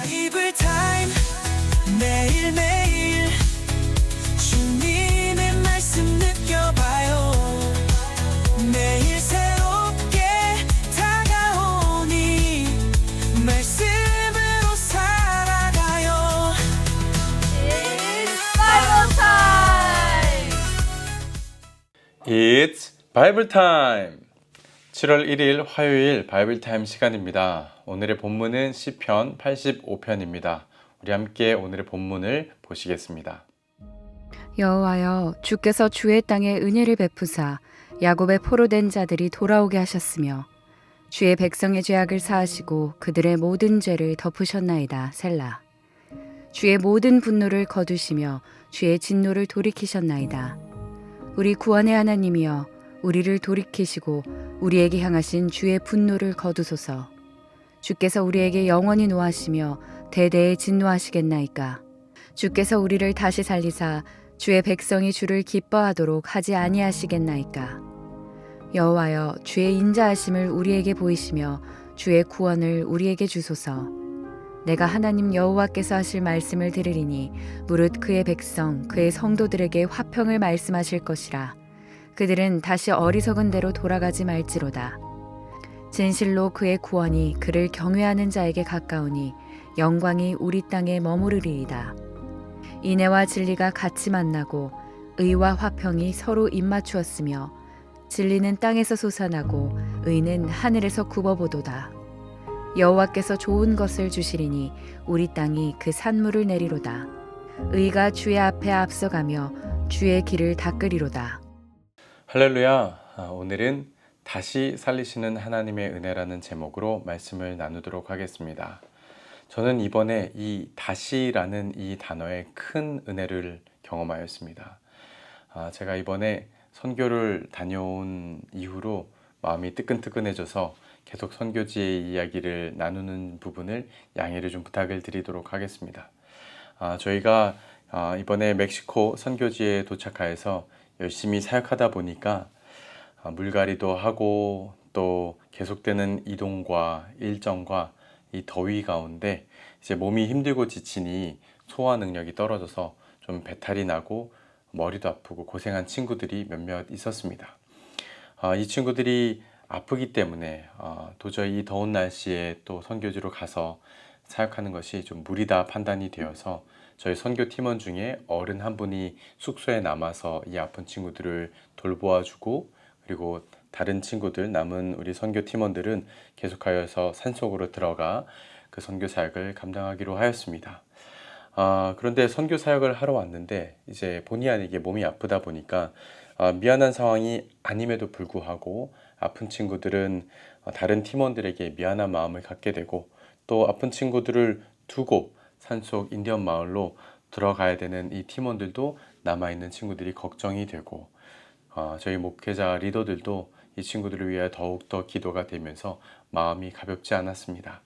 바이블 타임 매일매일 주님의 말씀 느껴봐요. 매일 새롭게 다가오니 말씀으로 살아가요. It's Bible Time! 7월 1일 화요일 바이블 타임 시간입니다. 오늘의 본문은 시편 85편입니다. 우리 함께 오늘의 본문을 보시겠습니다. 여호와여, 주께서 주의 땅에 은혜를 베푸사 야곱의 포로된 자들이 돌아오게 하셨으며 주의 백성의 죄악을 사하시고 그들의 모든 죄를 덮으셨나이다. 셀라. 주의 모든 분노를 거두시며 주의 진노를 돌이키셨나이다. 우리 구원의 하나님이여, 우리를 돌이키시고 우리에게 향하신 주의 분노를 거두소서. 주께서 우리에게 영원히 노하시며 대대에 진노하시겠나이까. 주께서 우리를 다시 살리사 주의 백성이 주를 기뻐하도록 하지 아니하시겠나이까. 여호와여, 주의 인자하심을 우리에게 보이시며 주의 구원을 우리에게 주소서. 내가 하나님 여호와께서 하실 말씀을 들으리니 무릇 그의 백성 그의 성도들에게 화평을 말씀하실 것이라. 그들은 다시 어리석은 대로 돌아가지 말지로다. 진실로 그의 구원이 그를 경외하는 자에게 가까우니 영광이 우리 땅에 머무르리이다. 인애와 진리가 같이 만나고 의와 화평이 서로 입맞추었으며 진리는 땅에서 솟아나고 의는 하늘에서 굽어보도다. 여호와께서 좋은 것을 주시리니 우리 땅이 그 산물을 내리로다. 의가 주의 앞에 앞서가며 주의 길을 닦으리로다. 할렐루야! 오늘은 다시 살리시는 하나님의 은혜라는 제목으로 말씀을 나누도록 하겠습니다. 저는 이번에 이 다시라는 이 단어의 큰 은혜를 경험하였습니다. 제가 이번에 선교를 다녀온 이후로 마음이 뜨끈뜨끈해져서 계속 선교지의 이야기를 나누는 부분을 양해를 좀 부탁을 드리도록 하겠습니다. 저희가 이번에 멕시코 선교지에 도착하여서 열심히 사역하다 보니까 물갈이도 하고 또 계속되는 이동과 일정과 이 더위 가운데 이제 몸이 힘들고 지치니 소화 능력이 떨어져서 좀 배탈이 나고 머리도 아프고 고생한 친구들이 몇몇 있었습니다. 이 친구들이 아프기 때문에 도저히 이 더운 날씨에 또 선교지로 가서 사역하는 것이 좀 무리다 판단이 되어서 저희 선교 팀원 중에 어른 한 분이 숙소에 남아서 이 아픈 친구들을 돌보아주고, 그리고 다른 친구들, 남은 우리 선교 팀원들은 계속하여서 산속으로 들어가 그 선교 사역을 감당하기로 하였습니다. 그런데 선교 사역을 하러 왔는데 이제 본의 아니게 몸이 아프다 보니까 미안한 상황이 아님에도 불구하고 아픈 친구들은 다른 팀원들에게 미안한 마음을 갖게 되고, 또 아픈 친구들을 두고 산속 인디언 마을로 들어가야 되는 이 팀원들도 남아있는 친구들이 걱정이 되고, 저희 목회자 리더들도 이 친구들을 위해 더욱더 기도가 되면서 마음이 가볍지 않았습니다.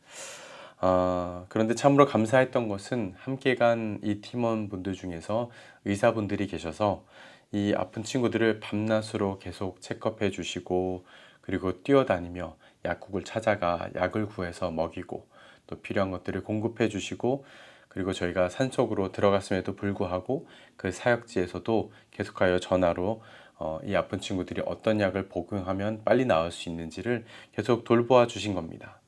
그런데 참으로 감사했던 것은 함께 간 이 팀원분들 중에서 의사분들이 계셔서 이 아픈 친구들을 밤낮으로 계속 체크업해 주시고, 그리고 뛰어다니며 약국을 찾아가 약을 구해서 먹이고 또 필요한 것들을 공급해 주시고, 그리고 저희가 산속으로 들어갔음에도 불구하고 그 사역지에서도 계속하여 전화로 이 아픈 친구들이 어떤 약을 복용하면 빨리 나을 수 있는지를 계속 돌보아 주신 겁니다.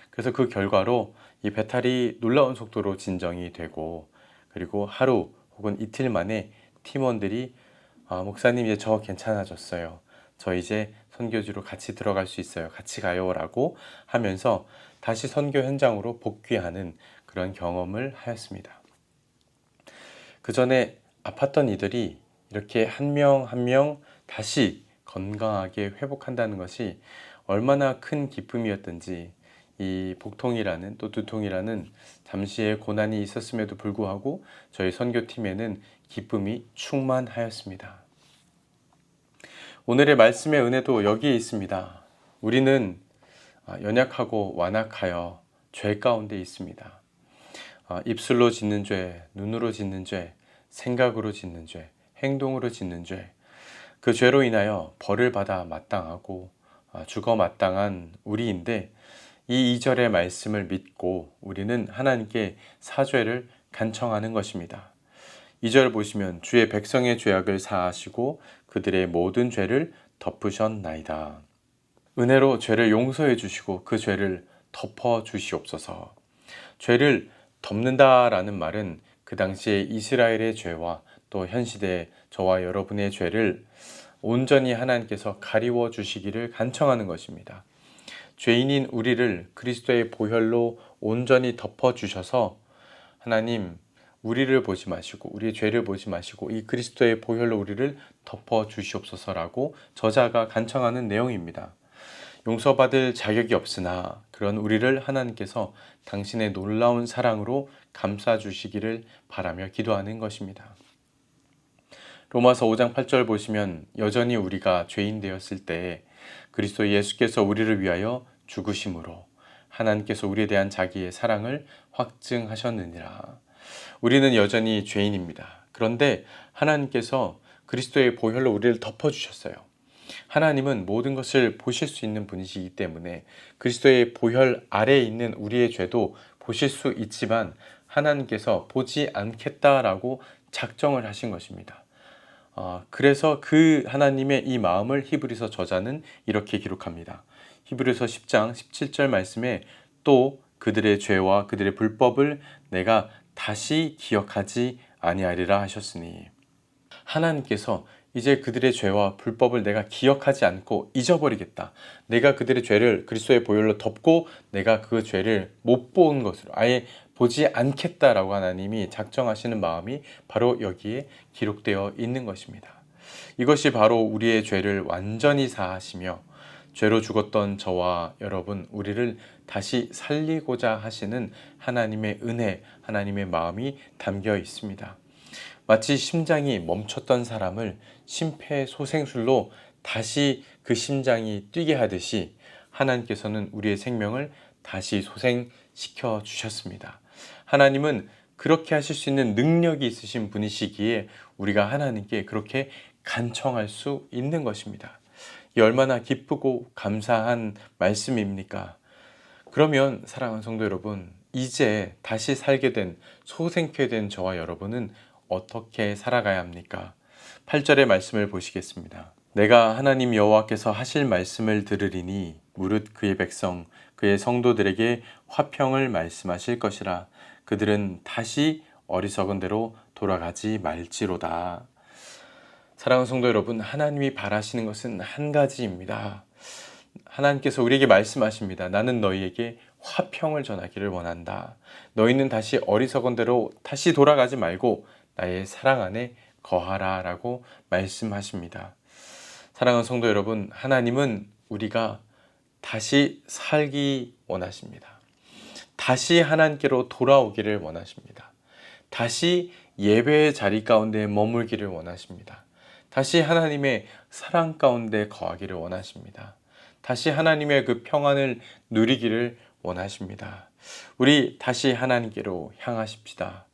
그래서 그 결과로 이 배탈이 놀라운 속도로 진정이 되고, 그리고 하루 혹은 이틀 만에 팀원들이 목사님 이제 저 괜찮아졌어요. 저 이제 선교지로 같이 들어갈 수 있어요. 같이 가요 라고 하면서 다시 선교 현장으로 복귀하는 그런 경험을 하였습니다. 그 전에 아팠던 이들이 이렇게 한 명 한 명 다시 건강하게 회복한다는 것이 얼마나 큰 기쁨이었던지, 이 복통이라는 또 두통이라는 잠시의 고난이 있었음에도 불구하고 저희 선교팀에는 기쁨이 충만하였습니다. 오늘의 말씀의 은혜도 여기에 있습니다. 우리는 연약하고 완악하여 죄 가운데 있습니다. 입술로 짓는 죄, 눈으로 짓는 죄, 생각으로 짓는 죄, 행동으로 짓는 죄, 그 죄로 인하여 벌을 받아 마땅하고 죽어 마땅한 우리인데, 이 2절의 말씀을 믿고 우리는 하나님께 사죄를 간청하는 것입니다. 2절 보시면 주의 백성의 죄악을 사하시고 그들의 모든 죄를 덮으셨나이다. 은혜로 죄를 용서해 주시고 그 죄를 덮어 주시옵소서. 죄를 덮는다라는 말은 그 당시에 이스라엘의 죄와 또 현 시대 저와 여러분의 죄를 온전히 하나님께서 가리워 주시기를 간청하는 것입니다. 죄인인 우리를 그리스도의 보혈로 온전히 덮어 주셔서 하나님 우리를 보지 마시고 우리의 죄를 보지 마시고 이 그리스도의 보혈로 우리를 덮어 주시옵소서라고 저자가 간청하는 내용입니다. 용서받을 자격이 없으나 그런 우리를 하나님께서 당신의 놀라운 사랑으로 감싸 주시기를 바라며 기도하는 것입니다. 로마서 5장 8절 보시면 여전히 우리가 죄인 되었을 때 그리스도 예수께서 우리를 위하여 죽으심으로 하나님께서 우리에 대한 자기의 사랑을 확증하셨느니라. 우리는 여전히 죄인입니다. 그런데 하나님께서 그리스도의 보혈로 우리를 덮어주셨어요. 하나님은 모든 것을 보실 수 있는 분이시기 때문에 그리스도의 보혈 아래에 있는 우리의 죄도 보실 수 있지만 하나님께서 보지 않겠다라고 작정을 하신 것입니다. 그래서 그 하나님의 이 마음을 히브리서 저자는 이렇게 기록합니다. 히브리서 10장 17절 말씀에 또 그들의 죄와 그들의 불법을 내가 다시 기억하지 아니하리라 하셨으니, 하나님께서 이제 그들의 죄와 불법을 내가 기억하지 않고 잊어버리겠다. 내가 그들의 죄를 그리스도의 보혈로 덮고 내가 그 죄를 못 본 것으로 아예 보지 않겠다라고 하나님이 작정하시는 마음이 바로 여기에 기록되어 있는 것입니다. 이것이 바로 우리의 죄를 완전히 사하시며 죄로 죽었던 저와 여러분 우리를 다시 살리고자 하시는 하나님의 은혜, 하나님의 마음이 담겨 있습니다. 마치 심장이 멈췄던 사람을 심폐소생술로 다시 그 심장이 뛰게 하듯이 하나님께서는 우리의 생명을 다시 소생시켜 주셨습니다. 하나님은 그렇게 하실 수 있는 능력이 있으신 분이시기에 우리가 하나님께 그렇게 간청할 수 있는 것입니다. 이 얼마나 기쁘고 감사한 말씀입니까? 그러면 사랑하는 성도 여러분, 이제 다시 살게 된 소생케 된 저와 여러분은 어떻게 살아가야 합니까? 8절의 말씀을 보시겠습니다. 내가 하나님 여호와께서 하실 말씀을 들으리니 무릇 그의 백성 그의 성도들에게 화평을 말씀하실 것이라. 그들은 다시 어리석은 대로 돌아가지 말지로다. 사랑하는 성도 여러분, 하나님이 바라시는 것은 한 가지입니다. 하나님께서 우리에게 말씀하십니다. 나는 너희에게 화평을 전하기를 원한다. 너희는 다시 어리석은 대로 다시 돌아가지 말고 나의 사랑 안에 거하라 라고 말씀하십니다. 사랑하는 성도 여러분, 하나님은 우리가 다시 살기 원하십니다. 다시 하나님께로 돌아오기를 원하십니다. 다시 예배의 자리 가운데 머물기를 원하십니다. 다시 하나님의 사랑 가운데 거하기를 원하십니다. 다시 하나님의 그 평안을 누리기를 원하십니다. 우리 다시 하나님께로 향하십시다.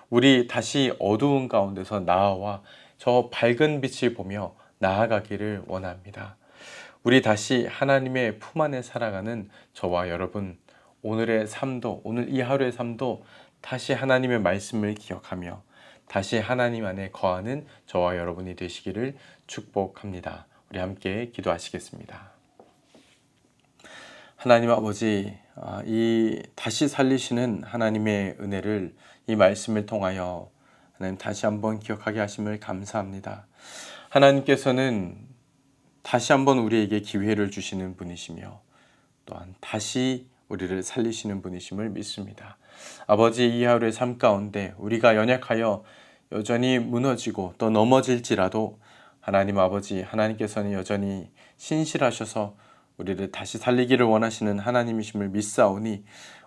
우리 다시 어두운 가운데서 나와 저 밝은 빛을 보며 나아가기를 원합니다. 우리 다시 하나님의 품 안에 살아가는 저와 여러분, 오늘의 삶도, 오늘 이 하루의 삶도 다시 하나님의 말씀을 기억하며 다시 하나님 안에 거하는 저와 여러분이 되시기를 축복합니다. 우리 함께 기도하시겠습니다. 하나님 아버지, 이 다시 살리시는 하나님의 은혜를 이 말씀을 통하여 하나님 다시 한번 기억하게 하심을 감사합니다. 하나님께서는 다시 한번 우리에게 기회를 주시는 분이시며 또한 다시 우리를 살리시는 분이심을 믿습니다. 아버지, 이 하루의 삶 가운데 우리가 연약하여 여전히 무너지고 또 넘어질지라도 하나님 아버지, 하나님께서는 여전히 신실하셔서 우리를 다시 살리기를 원하시는 하나님이심을 믿사오니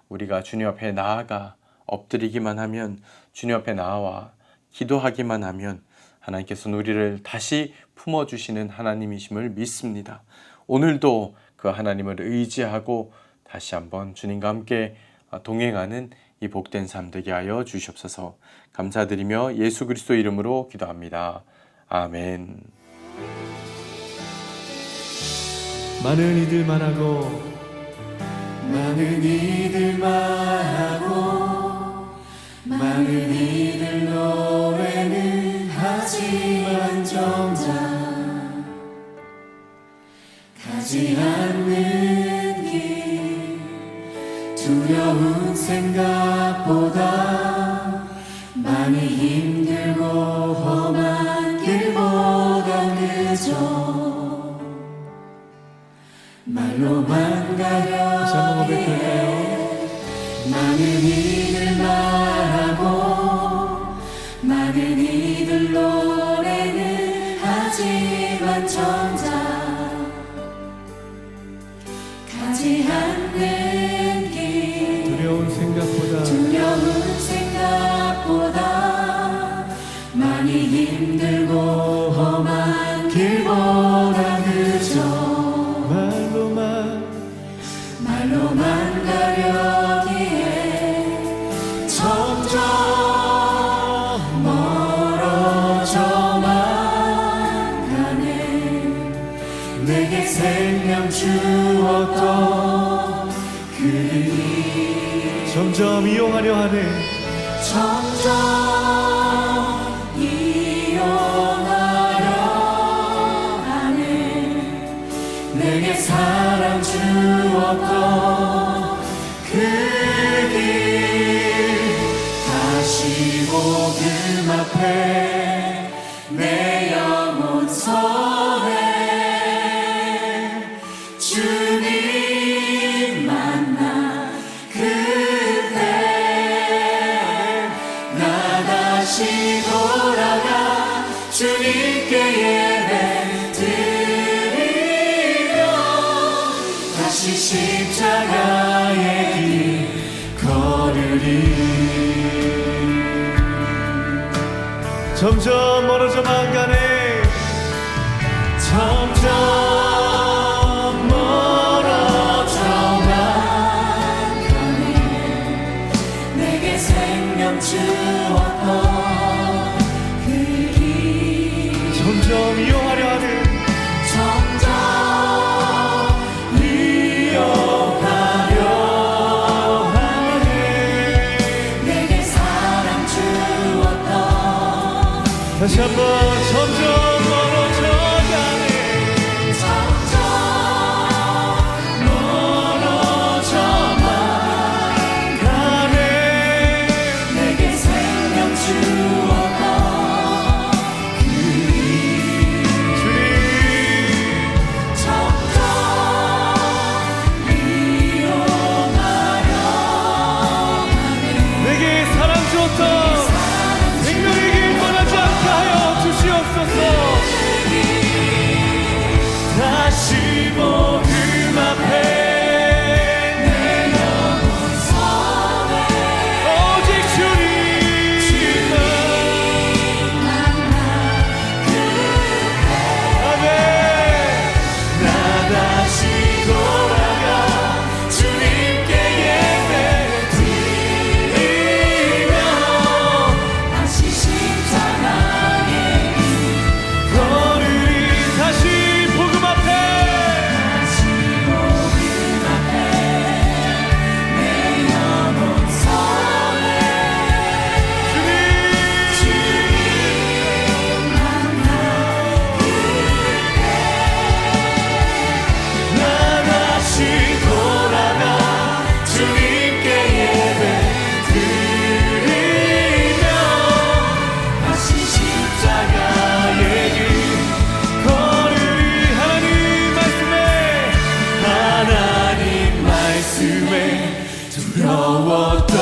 우리가 주님 앞에 나아가 엎드리기만 하면, 주님 앞에 나와 기도하기만 하면 하나님께서는 우리를 다시 품어주시는 하나님이심을 믿습니다. 오늘도 그 하나님을 의지하고 다시 한번 주님과 함께 동행하는 이 복된 삶 되게 하여 주시옵소서. 감사드리며 예수 그리스도 이름으로 기도합니다. 아멘. 많은 이들만 하고 많은 이들 말하고 많은 이들 노래는 하지만 정작 가지 않는 길 두려운 생각보다 많이 힘들고 험한 길보다 그저 말로만 가려 해 많은 이들 말하고 많은 이들 노래는 하지만 정작 가지 않는 길 두려운 생각보다 많이 힘들고 험한 길보다 그저 말로만 가려기에 점점 멀어져만 가네 내게 생명 주었던 그 길 점점 이용하려 하네. 점점 이용하려 하네 내게 사랑 주었던 그 길 다시 복음 앞에 내 영혼 서네 주님 만나 그때 나 다시 돌아가 주님께 예배 드리며 다시 십자가의 길 걸으리 점점 멀어져만 가네. 점점 멀어져만 가네 내게 생명 주었던 그 길 점점 이용하려 하네. 점점 이어가려 하네 내게 사랑 주었던 다시 한번 점점 멀어져가네. 점점 멀어져만 가네. 내게 생명 주었던 주님 점점 이어가려 내게 사랑 주었던 생명의 길 떠나지 않게 하여 주시옵소서. 다시 복음 앞에 내 영혼 서네 오직 주님만 만나 아멘. 나 다시 돌아가 주님께 예배 드리며 다시 십자가의 거르리 다시 복음 앞에 다시 복음 앞에 내 영혼 서네 주님 만나 나 다시 돌아가 주님께 예배 드리며 다시 십자가의 길 거르리 하나님 말씀에 두려웠던